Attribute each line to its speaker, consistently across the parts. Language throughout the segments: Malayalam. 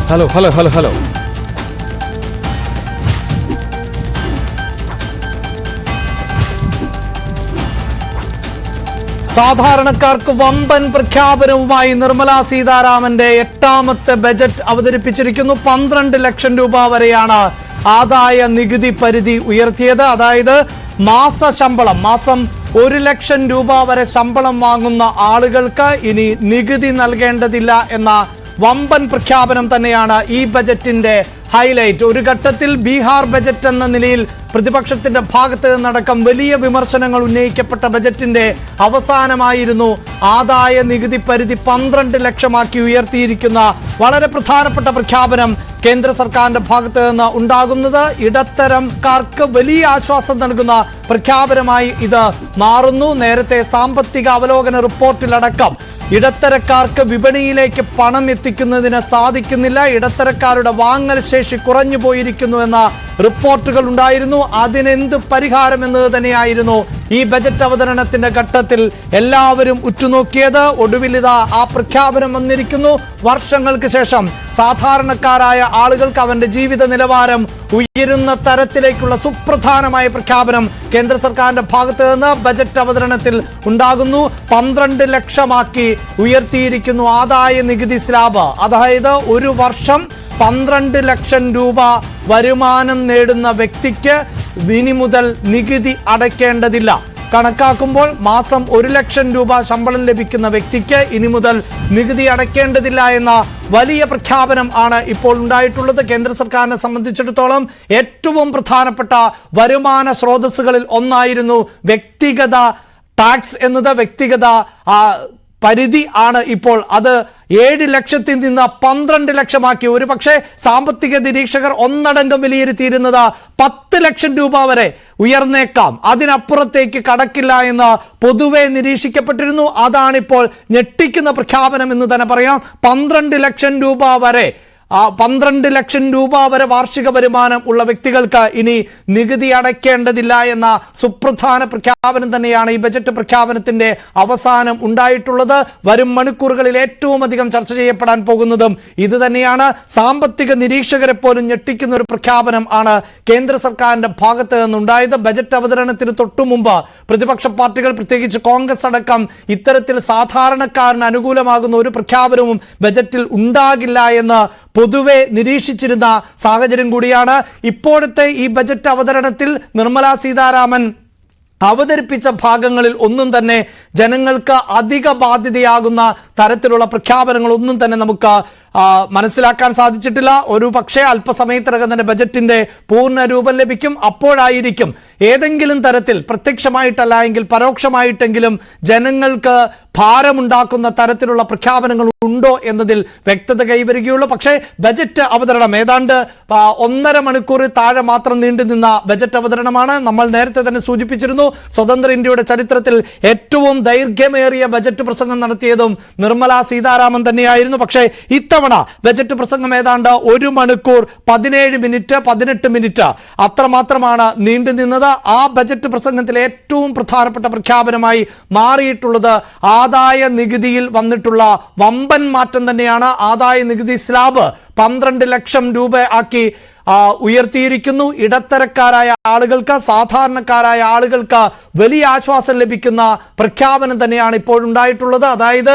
Speaker 1: ഹലോ. സാധാരണക്കാർക്ക് വമ്പൻ പ്രഖ്യാപനവുമായി നിർമ്മല സീതാരാമന്റെ 8ാമത്തെ ബജറ്റ് അവതരിപ്പിച്ചിരിക്കുന്നു. 12 ലക്ഷം രൂപ വരെയാണ് ആദായ നികുതി പരിധി ഉയർത്തിയത്. അതായത് മാസം 1 ലക്ഷം രൂപ വരെ ശമ്പളം വാങ്ങുന്ന ആളുകൾക്ക് ഇനി നികുതി നൽകേണ്ടതില്ല എന്ന വമ്പൻ പ്രഖ്യാപനം തന്നെയാണ് ഈ ബജറ്റിന്റെ ഹൈലൈറ്റ്. ഒരു ഘട്ടത്തിൽ ബീഹാർ ബജറ്റ് എന്ന നിലയിൽ പ്രതിപക്ഷത്തിന്റെ ഭാഗത്ത് നിന്നടക്കം വലിയ വിമർശനങ്ങൾ ഉന്നയിക്കപ്പെട്ട ബജറ്റിന്റെ അവസാനമായിരുന്നു ആദായ നികുതി പരിധി 12 ലക്ഷമാക്കി ഉയർത്തിയിരിക്കുന്ന വളരെ പ്രധാനപ്പെട്ട പ്രഖ്യാപനം കേന്ദ്ര സർക്കാരിന്റെ ഭാഗത്ത് നിന്ന് ഉണ്ടാകുന്നത്. ഇടത്തരംകാർക്ക് വലിയ ആശ്വാസം നൽകുന്ന പ്രഖ്യാപനമായി ഇത് മാറുന്നു. നേരത്തെ സാമ്പത്തിക അവലോകന റിപ്പോർട്ടിലടക്കം ഇടത്തരക്കാർക്ക് വിപണിയിലേക്ക് പണം എത്തിക്കുന്നതിന് സാധിക്കുന്നില്ല, ഇടത്തരക്കാരുടെ വാങ്ങൽ ശേഷി കുറഞ്ഞു പോയിരിക്കുന്നു എന്ന റിപ്പോർട്ടുകൾ ഉണ്ടായിരുന്നു. അതിനെന്ത് പരിഹാരം എന്നത് തന്നെയായിരുന്നു ഈ ബജറ്റ് അവതരണത്തിന്റെ ഘട്ടത്തിൽ എല്ലാവരും ഉറ്റുനോക്കിയത്. ഒടുവിലിതാ ആ പ്രഖ്യാപനം വന്നിരിക്കുന്നു. വർഷങ്ങൾക്ക് ശേഷം സാധാരണക്കാരായ ആളുകൾക്ക് അവന്റെ ജീവിത നിലവാരം ഉയരുന്ന തരത്തിലേക്കുള്ള സുപ്രധാനമായ പ്രഖ്യാപനം കേന്ദ്ര സർക്കാരിന്റെ ഭാഗത്ത് നിന്ന് ബജറ്റ് അവതരണത്തിൽ ഉണ്ടാകുന്നു. 12 ലക്ഷമാക്കി ഉയർത്തിയിരിക്കുന്നു ആദായ നികുതി സ്ലാബ്. അതായത് ഒരു വർഷം 12 ലക്ഷം രൂപ വരുമാനം നേടുന്ന വ്യക്തിക്ക് ഇനി മുതൽ നികുതി അടയ്ക്കേണ്ടതില്ല. കണക്കാക്കുമ്പോൾ മാസം 1 ലക്ഷം രൂപ ശമ്പളം ലഭിക്കുന്ന വ്യക്തിക്ക് ഇനി മുതൽ നികുതി അടയ്ക്കേണ്ടതില്ല എന്ന വലിയ പ്രഖ്യാപനം ആണ് ഇപ്പോൾ ഉണ്ടായിട്ടുള്ളത്. കേന്ദ്ര സർക്കാരിനെ സംബന്ധിച്ചിടത്തോളം ഏറ്റവും പ്രധാനപ്പെട്ട വരുമാന സ്രോതസ്സുകളിൽ ഒന്നായിരുന്നു വ്യക്തിഗത ടാക്സ് എന്നത്. വ്യക്തിഗത പരിധി ആണ് ഇപ്പോൾ അത് 7 ലക്ഷത്തിൽ നിന്ന് 12 ലക്ഷമാക്കി. ഒരു പക്ഷേ സാമ്പത്തിക നിരീക്ഷകർ ഒന്നടങ്കം വിലയിരുത്തിയിരുന്നത് 10 ലക്ഷം രൂപ വരെ ഉയർന്നേക്കാം, അതിനപ്പുറത്തേക്ക് കടക്കില്ല എന്ന് പൊതുവെ നിരീക്ഷിക്കപ്പെട്ടിരുന്നു. അതാണിപ്പോൾ ഞെട്ടിക്കുന്ന പ്രഖ്യാപനം എന്ന് തന്നെ പറയാം. 12 ലക്ഷം രൂപ വരെ 12 ലക്ഷം രൂപ വരെ വാർഷിക വരുമാനം ഉള്ള വ്യക്തികൾക്ക് ഇനി നികുതി അടയ്ക്കേണ്ടതില്ല എന്ന സുപ്രധാന പ്രഖ്യാപനം തന്നെയാണ് ഈ ബജറ്റ് പ്രഖ്യാപനത്തിന്റെ അവസാനം ഉണ്ടായിട്ടുള്ളത്. വരും മണിക്കൂറുകളിൽ ഏറ്റവും അധികം ചർച്ച ചെയ്യപ്പെടാൻ പോകുന്നതും ഇത് തന്നെയാണ്. സാമ്പത്തിക നിരീക്ഷകരെ പോലും ഞെട്ടിക്കുന്ന ഒരു പ്രഖ്യാപനം ആണ് കേന്ദ്ര സർക്കാരിന്റെ ഭാഗത്ത് നിന്നുണ്ടായത്. ബജറ്റ് അവതരണത്തിന് തൊട്ടു മുമ്പ് പ്രതിപക്ഷ പാർട്ടികൾ, പ്രത്യേകിച്ച് കോൺഗ്രസ് അടക്കം, ഇത്തരത്തിൽ സാധാരണക്കാരന് അനുകൂലമാകുന്ന ഒരു പ്രഖ്യാപനവും ബജറ്റിൽ ഉണ്ടാകില്ല എന്ന് പൊതുവെ നിരീക്ഷിച്ചിരുന്ന സാഹചര്യം കൂടിയാണ്. ഇപ്പോഴത്തെ ഈ ബജറ്റ് അവതരണത്തിൽ നിർമ്മല സീതാരാമൻ അവതരിപ്പിച്ച ഭാഗങ്ങളിൽ ഒന്നും തന്നെ ജനങ്ങൾക്ക് അധിക ബാധ്യതയാകുന്ന തരത്തിലുള്ള പ്രഖ്യാപനങ്ങളൊന്നും തന്നെ നമുക്ക് മനസ്സിലാക്കാൻ സാധിച്ചിട്ടില്ല. ഒരു പക്ഷേ അല്പസമയത്തിനകം തന്നെ ബജറ്റിന്റെ പൂർണ്ണ രൂപം ലഭിക്കും. അപ്പോഴായിരിക്കും ഏതെങ്കിലും തരത്തിൽ പ്രത്യക്ഷമായിട്ടല്ല എങ്കിൽ പരോക്ഷമായിട്ടെങ്കിലും ജനങ്ങൾക്ക് ഭാരമുണ്ടാക്കുന്ന തരത്തിലുള്ള പ്രഖ്യാപനങ്ങൾ ഉണ്ടോ എന്നതിൽ വ്യക്തത കൈവരികയുള്ളൂ. പക്ഷേ ബജറ്റ് അവതരണം ഏതാണ്ട് 1.5 മണിക്കൂറിൽ താഴെ മാത്രം നീണ്ടുനിന്ന ബജറ്റ് അവതരണമാണ്. നമ്മൾ നേരത്തെ തന്നെ സൂചിപ്പിച്ചിരുന്നു, സ്വതന്ത്ര ഇന്ത്യയുടെ ചരിത്രത്തിൽ ഏറ്റവും ദൈർഘ്യമേറിയ ബജറ്റ് പ്രസംഗം നടത്തിയതും നിർമ്മല സീതാരാമൻ തന്നെയായിരുന്നു. പക്ഷേ ഇത്തവണ ബജറ്റ് പ്രസംഗം ഏതാണ്ട് 1 മണിക്കൂർ 17 മിനിറ്റ് 18 മിനിറ്റ് അത്രമാത്രമാണ് നീണ്ടുനിന്നത്. ആ ബജറ്റ് പ്രസംഗത്തിലെ ഏറ്റവും പ്രധാനപ്പെട്ട പ്രഖ്യാപനമായി മാറിയിട്ടുള്ളത് ആദായ നികുതിയിൽ വന്നിട്ടുള്ള വമ്പൻ മാറ്റം തന്നെയാണ്. ആദായ നികുതി സ്ലാബ് 12 ലക്ഷം രൂപ ആക്കി ഉയർത്തിയിരിക്കുന്നു. ഇടത്തരക്കാരായ ആളുകൾക്ക്, സാധാരണക്കാരായ ആളുകൾക്ക് വലിയ ആശ്വാസം ലഭിക്കുന്ന പ്രഖ്യാപനം തന്നെയാണ് ഇപ്പോഴുണ്ടായിട്ടുള്ളത്. അതായത്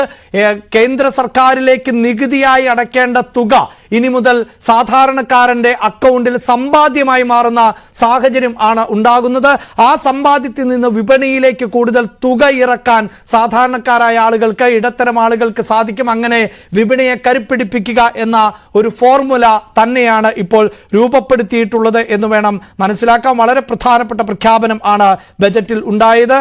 Speaker 1: കേന്ദ്ര സർക്കാരിലേക്ക് നികുതിയായി അടയ്ക്കേണ്ട തുക ഇനി മുതൽ സാധാരണക്കാരന്റെ അക്കൗണ്ടിൽ സമ്പാദ്യമായി മാറുന്ന സാഹചര്യം ആണ് ഉണ്ടാകുന്നത്. ആ സമ്പാദ്യത്തിൽ നിന്ന് വിപണിയിലേക്ക് കൂടുതൽ തുക ഇറക്കാൻ സാധാരണക്കാരായ ആളുകൾക്ക്, ഇടത്തരം ആളുകൾക്ക് സാധിക്കും. അങ്ങനെ വിപണിയെ കരുപ്പിടിപ്പിക്കുക എന്ന ഒരു ഫോർമുല തന്നെയാണ് ഇപ്പോൾ രൂപപ്പെടുത്തിയിട്ടുള്ളത് എന്ന് വേണം മനസ്സിലാക്കാൻ. വളരെ പ്രധാനപ്പെട്ട പ്രഖ്യാപനം ആണ് ബജറ്റിൽ ഉണ്ടായത്.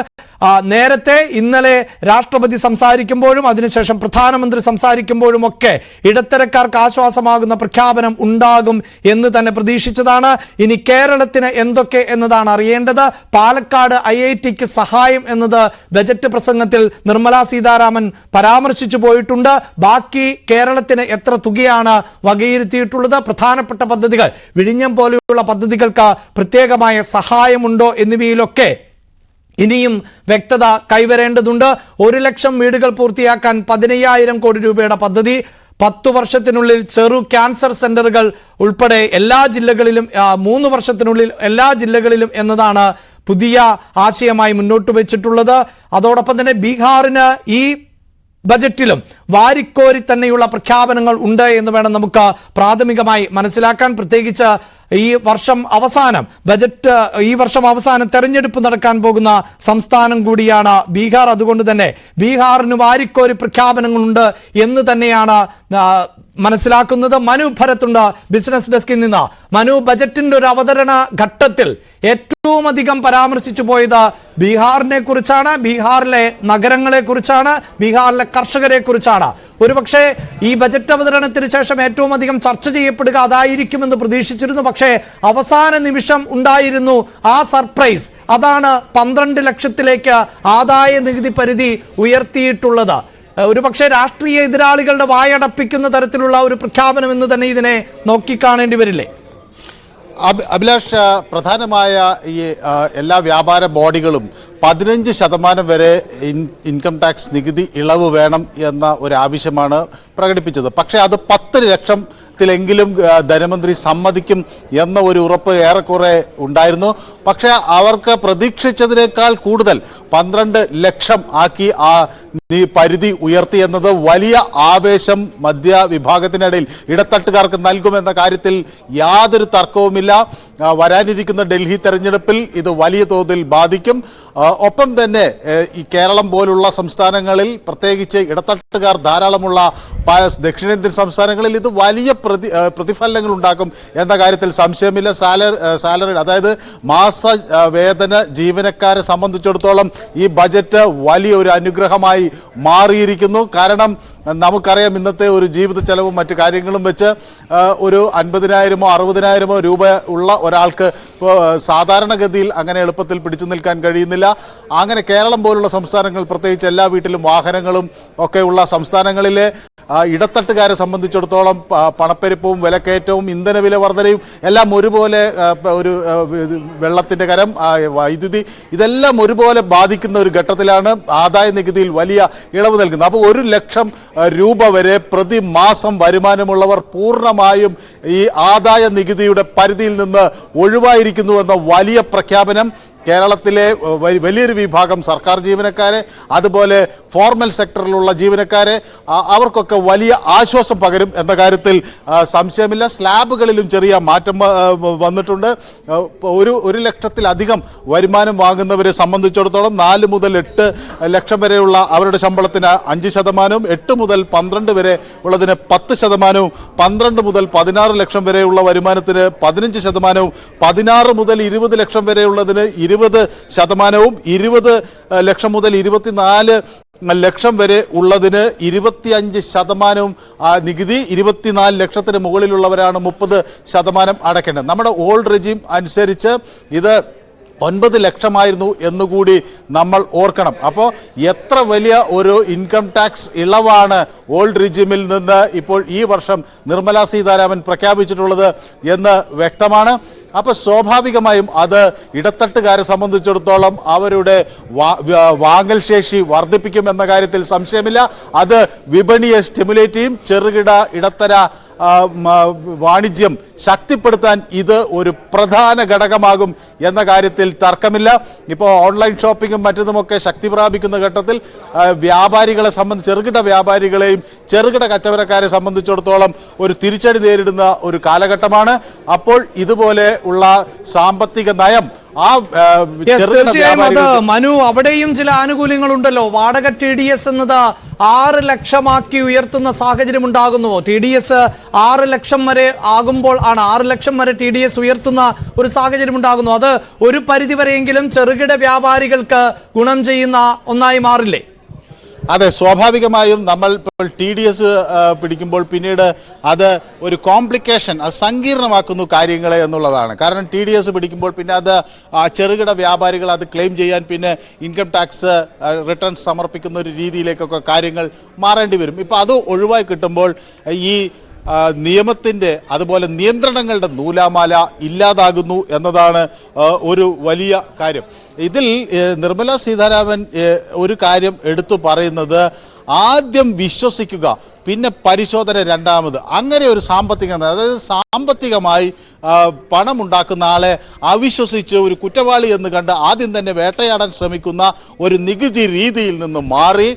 Speaker 1: നേരത്തെ ഇന്നലെ രാഷ്ട്രപതി സംസാരിക്കുമ്പോഴും അതിനുശേഷം പ്രധാനമന്ത്രി സംസാരിക്കുമ്പോഴും ഒക്കെ ഇടത്തരക്കാർക്ക് ആശ്വാസമാകുന്ന പ്രഖ്യാപനം ഉണ്ടാകും എന്ന് തന്നെ പ്രതീക്ഷിച്ചതാണ്. ഇനി കേരളത്തിന് എന്തൊക്കെ എന്നതാണ് അറിയേണ്ടത്. പാലക്കാട് IITക്ക് സഹായം എന്നത് ബജറ്റ് പ്രസംഗത്തിൽ നിർമ്മല സീതാരാമൻ പരാമർശിച്ചു പോയിട്ടുണ്ട്. ബാക്കി കേരളത്തിന് എത്ര തുകയാണ് വകയിരുത്തിയിട്ടുള്ളത്, പ്രധാനപ്പെട്ട പദ്ധതികൾ, വിഴിഞ്ഞം പോലെയുള്ള പദ്ധതികൾക്ക് പ്രത്യേകമായ സഹായമുണ്ടോ എന്നിവയിലൊക്കെ ഇനിയും വ്യക്തത കൈവരേണ്ടതുണ്ട്. 1 ലക്ഷം വീടുകൾ പൂർത്തിയാക്കാൻ 15,000 കോടി രൂപയുടെ പദ്ധതി, 10 വർഷത്തിനുള്ളിൽ ചെറു ക്യാൻസർ സെന്ററുകൾ ഉൾപ്പെടെ എല്ലാ ജില്ലകളിലും 3 വർഷത്തിനുള്ളിൽ എല്ലാ ജില്ലകളിലും എന്നതാണ് പുതിയ ആശയമായി മുന്നോട്ട് വെച്ചിട്ടുള്ളത്. അതോടൊപ്പം തന്നെ ബീഹാറിന് ഈ ബജറ്റിലും വാരിക്കോരി തന്നെയുള്ള പ്രഖ്യാപനങ്ങൾ ഉണ്ട് എന്ന് വേണം നമുക്ക് പ്രാഥമികമായി മനസ്സിലാക്കാൻ. പ്രത്യേകിച്ച് ഈ വർഷം അവസാനം തെരഞ്ഞെടുപ്പ് നടക്കാൻ പോകുന്ന സംസ്ഥാനം കൂടിയാണ് ബീഹാർ. അതുകൊണ്ട് തന്നെ ബീഹാറിന് വാരിക്കോരി പ്രഖ്യാപനങ്ങളുണ്ട് എന്ന് തന്നെയാണ് മനസ്സിലാക്കുന്നത്. മനു ഭരത്തുണ്ട് ബിസിനസ് ഡെസ്കിൽ നിന്ന്. മനു, ബജറ്റിന്റെ ഒരു അവതരണ ഘട്ടത്തിൽ ഏറ്റവും അധികം പരാമർശിച്ചു പോയത് ബീഹാറിനെ കുറിച്ചാണ്, ബീഹാറിലെ നഗരങ്ങളെ കുറിച്ചാണ്, ബീഹാറിലെ കർഷകരെ കുറിച്ചാണ്. ഒരുപക്ഷെ ഈ ബജറ്റ് അവതരണത്തിന് ശേഷം ഏറ്റവും അധികം ചർച്ച ചെയ്യപ്പെടുക അതായിരിക്കുമെന്ന് പ്രതീക്ഷിച്ചിരുന്നു. പക്ഷേ അവസാന നിമിഷം ഉണ്ടായിരുന്നു ആ സർപ്രൈസ്. അതാണ് 12 ലക്ഷത്തിലേക്ക് ആദായ നികുതി പരിധി ഉയർത്തിയിട്ടുള്ളത്. ഒരുപക്ഷെ രാഷ്ട്രീയ എതിരാളികളുടെ വായടപ്പിക്കുന്ന തരത്തിലുള്ള ഒരു പ്രഖ്യാപനം എന്ന് തന്നെ ഇതിനെ നോക്കിക്കാണേണ്ടി വരില്ലേ?
Speaker 2: അഭിലാഷ്, പ്രധാനമായ ഈ എല്ലാ വ്യാപാര ബോഡികളും 15% വരെ ഇൻകം ടാക്സ് നികുതി ഇളവ് വേണം എന്ന ഒരു ആവശ്യമാണ് പ്രകടിപ്പിച്ചത്. പക്ഷേ അത് 10 ലക്ഷത്തിലെങ്കിലും ധനമന്ത്രി സമ്മതിക്കും എന്ന ഒരു ഉറപ്പ് ഏറെക്കുറെ ഉണ്ടായിരുന്നു. പക്ഷേ അവർക്ക് പ്രതീക്ഷിച്ചതിനേക്കാൾ കൂടുതൽ 12 ലക്ഷം ആക്കി ആ പരിധി ഉയർത്തി എന്നത് വലിയ ആവേശം മധ്യവിഭാഗത്തിനിടയിൽ ഇടത്തട്ടുകാർക്ക് നൽകുമെന്ന കാര്യത്തിൽ യാതൊരു തർക്കവുമില്ല. വരാനിരിക്കുന്ന ഡൽഹി തെരഞ്ഞെടുപ്പിൽ ഇത് വലിയ തോതിൽ ബാധിക്കും. ഒപ്പം തന്നെ ഈ കേരളം പോലുള്ള സംസ്ഥാനങ്ങളിൽ, പ്രത്യേകിച്ച് ഇടത്തട്ടുകാർ ധാരാളമുള്ള ദക്ഷിണേന്ത്യൻ സംസ്ഥാനങ്ങളിൽ ഇത് വലിയ പ്രതിഫലനങ്ങൾ ഉണ്ടാക്കും എന്ന കാര്യത്തിൽ സംശയമില്ല. സാലറി, അതായത് മാസ വേതന ജീവനക്കാരെ സംബന്ധിച്ചിടത്തോളം ഈ ബജറ്റ് വലിയൊരു അനുഗ്രഹമായി മാറിയിരിക്കുന്നു. കാരണം നമുക്കറിയാം, ഇന്നത്തെ ഒരു ജീവിത ചെലവും മറ്റു കാര്യങ്ങളും വെച്ച് ഒരു 50,000-ഓ 60,000-ഓ രൂപ ഉള്ള ഒരാൾക്ക് സാധാരണഗതിയിൽ അങ്ങനെ എളുപ്പത്തിൽ പിടിച്ചു നിൽക്കാൻ കഴിയുന്നില്ല. അങ്ങനെ കേരളം പോലുള്ള സംസ്ഥാനങ്ങൾ, പ്രത്യേകിച്ച് എല്ലാ വീട്ടിലും വാഹനങ്ങളും ഒക്കെ ഉള്ള സംസ്ഥാനങ്ങളിലെ ഇടത്തട്ടുകാരെ സംബന്ധിച്ചിടത്തോളം പണപ്പെരുപ്പവും വിലക്കയറ്റവും ഇന്ധനവില വർധനയും എല്ലാം ഒരുപോലെ, ഒരു വെള്ളത്തിൻ്റെ കരം, വൈദ്യുതി, ഇതെല്ലാം ഒരുപോലെ ബാധിക്കുന്ന ഒരു ഘട്ടത്തിലാണ് ആദായ നികുതിയിൽ വലിയ ഇളവ് നൽകുന്നത്. അപ്പോൾ 1 ലക്ഷം രൂപ വരെ പ്രതിമാസം വരുമാനമുള്ളവർ പൂർണ്ണമായും ഈ ആദായ നികുതിയുടെ പരിധിയിൽ നിന്ന് ഒഴിവായിരിക്കുന്നുവെന്ന വലിയ പ്രഖ്യാപനം കേരളത്തിലെ വലിയൊരു വിഭാഗം സർക്കാർ ജീവനക്കാരെ, അതുപോലെ ഫോർമൽ സെക്ടറിലുള്ള ജീവനക്കാരെ, അവർക്കൊക്കെ വലിയ ആശ്വാസം പകരും എന്ന കാര്യത്തിൽ സംശയമില്ല. സ്ലാബുകളിലും ചെറിയ മാറ്റം വന്നിട്ടുണ്ട്. 1 ലക്ഷത്തിലധികം വരുമാനം വാങ്ങുന്നവരെ സംബന്ധിച്ചിടത്തോളം 4 മുതൽ 8 ലക്ഷം വരെയുള്ള അവരുടെ ശമ്പളത്തിന് 5%, 8 മുതൽ 12 വരെ ഉള്ളതിന് 10%, 12 മുതൽ 16 ലക്ഷം വരെയുള്ള വരുമാനത്തിന് 15%, 16 മുതൽ 20 ലക്ഷം വരെയുള്ളതിന് 20%, 20 ലക്ഷം മുതൽ 24 ലക്ഷം വരെ ഉള്ളതിന് 25% നികുതി, 24 ലക്ഷത്തിന് മുകളിലുള്ളവരാണ് 30% അടയ്ക്കേണ്ടത്. നമ്മുടെ ഓൾഡ് റെജീം അനുസരിച്ച് ഇത് 9 ലക്ഷമായിരുന്നു എന്നുകൂടി നമ്മൾ ഓർക്കണം. അപ്പോൾ എത്ര വലിയ ഒരു ഇൻകം ടാക്സ് ഇളവാണ് ഓൾഡ് റെജീമിൽ നിന്ന് ഇപ്പോൾ ഈ വർഷം നിർമ്മലാ സീതാരാമൻ പ്രഖ്യാപിച്ചിട്ടുള്ളത് എന്ന് വ്യക്തമാണ്. അപ്പോൾ സ്വാഭാവികമായും അത് ഇടത്തട്ടുകാരെ സംബന്ധിച്ചിടത്തോളം അവരുടെ വാങ്ങൽ ശേഷി വർദ്ധിപ്പിക്കും എന്ന കാര്യത്തിൽ സംശയമില്ല. അത് വിപണിയെ സ്റ്റിമുലേറ്റ് ചെയ്യും. ചെറുകിട ഇടത്തര വാണിജ്യം ശക്തിപ്പെടുത്താൻ ഇത് ഒരു പ്രധാന ഘടകമാകും എന്ന കാര്യത്തിൽ തർക്കമില്ല. ഇപ്പോൾ ഓൺലൈൻ ഷോപ്പിങ്ങും മറ്റതുമൊക്കെ ശക്തി പ്രാപിക്കുന്ന ഘട്ടത്തിൽ വ്യാപാരികളെ സംബന്ധിച്ച്, ചെറുകിട വ്യാപാരികളെയും ചെറുകിട കച്ചവടക്കാരെ സംബന്ധിച്ചിടത്തോളം ഒരു തിരിച്ചടി നേരിടുന്ന ഒരു കാലഘട്ടമാണ്. അപ്പോൾ ഇതുപോലെ ഉള്ള സാമ്പത്തിക നയം
Speaker 1: തീർച്ചയായും അത് മനു, അവിടെയും ചില ആനുകൂല്യങ്ങളുണ്ടല്ലോ. വാടക TDS എന്നത് 6 ലക്ഷമാക്കി ഉയർത്തുന്ന സാഹചര്യം ഉണ്ടാകുന്നുവോ? TDS 6 ലക്ഷം വരെ ആകുമ്പോൾ ആണ് 6 ലക്ഷം വരെ TDS ഉയർത്തുന്ന ഒരു സാഹചര്യം ഉണ്ടാകുന്നു. അത് ഒരു പരിധിവരെയെങ്കിലും ചെറുകിട വ്യാപാരികൾക്ക് ഗുണം ചെയ്യുന്ന ഒന്നായി മാറില്ലേ?
Speaker 2: അതെ, സ്വാഭാവികമായും നമ്മൾ ഇപ്പോൾ TDS പിടിക്കുമ്പോൾ പിന്നീട് അത് ഒരു കോംപ്ലിക്കേഷൻ, അത് സങ്കീർണമാക്കുന്നു കാര്യങ്ങളെ എന്നുള്ളതാണ്. കാരണം TDS പിടിക്കുമ്പോൾ പിന്നെ അത് ചെറുകിട വ്യാപാരികൾ അത് ക്ലെയിം ചെയ്യാൻ പിന്നെ ഇൻകം ടാക്സ് റിട്ടേൺ സമർപ്പിക്കുന്ന ഒരു രീതിയിലേക്കൊക്കെ കാര്യങ്ങൾ മാറേണ്ടി വരും. ഇപ്പോൾ അത് ഒഴിവായി കിട്ടുമ്പോൾ ഈ നിയമത്തിൻ്റെ അതുപോലെ നിയന്ത്രണങ്ങളുടെ നൂലാമാല ഇല്ലാതാകുന്നു എന്നതാണ് ഒരു വലിയ കാര്യം. ഇതിൽ നിർമ്മലാ സീതാരാമൻ ഒരു കാര്യം എടുത്തു പറയുന്നത്, ആദ്യം വിശ്വസിക്കുക, പിന്നെ പരിശോധന രണ്ടാമത്. അങ്ങനെ ഒരു സാമ്പത്തിക, അതായത് സാമ്പത്തികമായി പണമുണ്ടാക്കുന്ന ആളെ അവിശ്വസിച്ച് ഒരു കുറ്റവാളി എന്ന് കണ്ട് ആദ്യം തന്നെ വേട്ടയാടാൻ ശ്രമിക്കുന്ന ഒരു നികുതി രീതിയിൽ നിന്ന് മാറി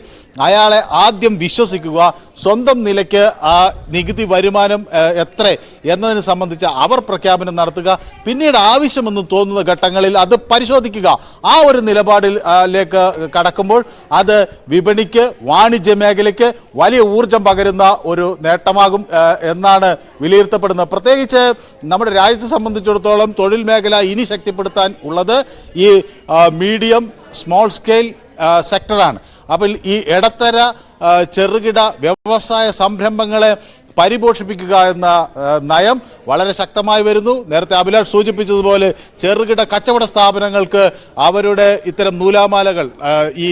Speaker 2: അയാളെ ആദ്യം വിശ്വസിക്കുക. സ്വന്തം നിലയ്ക്ക് ആ നികുതി വരുമാനം എത്ര എന്നതിനെ സംബന്ധിച്ച് അവർ പ്രഖ്യാപനം നടത്തുക. പിന്നീട് ആവശ്യമെന്ന് തോന്നുന്ന ഘട്ടങ്ങളിൽ അത് പരിശോധിക്കുക. ആ ഒരു നിലപാടിലേക്ക് കടക്കുമ്പോൾ അത് വിപണിക്ക്, വാണിജ്യ മേഖലയ്ക്ക് വലിയ ഊർജം പകരുന്ന ഒരു നേട്ടമാകും എന്നാണ് വിലയിരുത്തപ്പെടുന്നത്. പ്രത്യേകിച്ച് നമ്മുടെ രാജ്യത്തെ സംബന്ധിച്ചിടത്തോളം തൊഴിൽ മേഖല ഇനി ശക്തിപ്പെടുത്താൻ ഉള്ളത് ഈ മീഡിയം സ്മോൾ സ്കെയിൽ സെക്ടറാണ്. അപ്പോൾ ഈ ഇടത്തര ചെറുകിട വ്യവസായ സംരംഭങ്ങളെ പരിപോഷിപ്പിക്കുക എന്ന നയം വളരെ ശക്തമായി വരുന്നു. നേരത്തെ അഭിലാഷ് സൂചിപ്പിച്ചതുപോലെ ചെറുകിട കച്ചവട സ്ഥാപനങ്ങൾക്ക് അവരുടെ ഇത്തരം നൂലാമാലകൾ, ഈ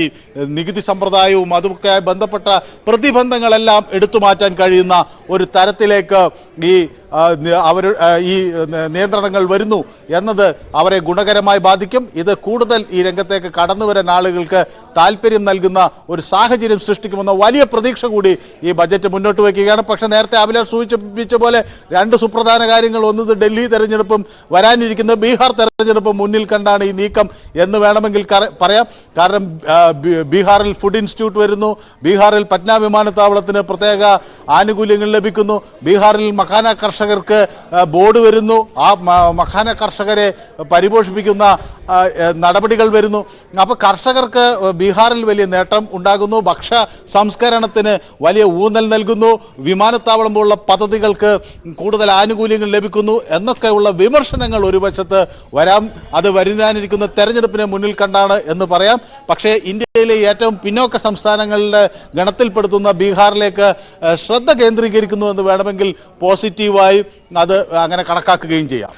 Speaker 2: നികുതി സമ്പ്രദായവും അതുമൊക്കെയായി ബന്ധപ്പെട്ട പ്രതിബന്ധങ്ങളെല്ലാം എടുത്തു മാറ്റാൻ കഴിയുന്ന ഒരു തരത്തിലേക്ക് ഈ നിയന്ത്രണങ്ങൾ വരുന്നു എന്നത് അവരെ ഗുണകരമായി ബാധിക്കും. ഇത് കൂടുതൽ ഈ രംഗത്തേക്ക് കടന്നു വരാൻ ആളുകൾക്ക് താല്പര്യം നൽകുന്ന ഒരു സാഹചര്യം സൃഷ്ടിക്കുമെന്ന വലിയ പ്രതീക്ഷ കൂടി ഈ ബജറ്റ് മുന്നോട്ട് വയ്ക്കുകയാണ്. പക്ഷേ നേരത്തെ അഭിലാഷ് സൂചിപ്പിച്ച പോലെ രണ്ട് സുപ്രധാന കാര്യങ്ങൾ, ഒന്ന് ഡൽഹി തെരഞ്ഞെടുപ്പും വരാനിരിക്കുന്ന ബീഹാർ തെരഞ്ഞെടുപ്പും മുന്നിൽ കണ്ടാണ് ഈ നീക്കം എന്ന് വേണമെങ്കിൽ പറയാം. കാരണം ബീഹാറിൽ ഫുഡ് ഇൻസ്റ്റിറ്റ്യൂട്ട് വരുന്നു, ബീഹാറിൽ പറ്റ്ന വിമാനത്താവളത്തിന് പ്രത്യേക ആനുകൂല്യങ്ങൾ ലഭിക്കുന്നു, ബീഹാറിൽ മഖാന കർഷകർക്ക് ബോർഡ് വരുന്നു, ആ മഖാന കർഷകരെ പരിപോഷിപ്പിക്കുന്ന നടപടികൾ വരുന്നു. അപ്പോൾ കർഷകർക്ക് ബീഹാറിൽ വലിയ നേട്ടം ഉണ്ടാകുന്നു, ഭക്ഷ്യ സംസ്കരണത്തിന് വലിയ ഊന്നൽ നൽകുന്നു, വിമാനത്താവളം പോലുള്ള പദ്ധതികൾക്ക് കൂടുതൽ ആനുകൂല്യങ്ങൾ ലഭിക്കുന്നു എന്നൊക്കെയുള്ള വിമർശനങ്ങൾ ഒരു വശത്ത് വരാം. അത് വരുവാനിരിക്കുന്ന തെരഞ്ഞെടുപ്പിനെ മുന്നിൽ കണ്ടാണ് എന്ന് പറയാം. പക്ഷേ ഇന്ത്യയിലെ ഏറ്റവും പിന്നോക്ക സംസ്ഥാനങ്ങളുടെ ഗണത്തിൽപ്പെടുത്തുന്ന ബീഹാറിലേക്ക് ശ്രദ്ധ കേന്ദ്രീകരിക്കുന്നു എന്ന് വേണമെങ്കിൽ പോസിറ്റീവായി അത് അങ്ങനെ കണക്കാക്കുകയും ചെയ്യാം.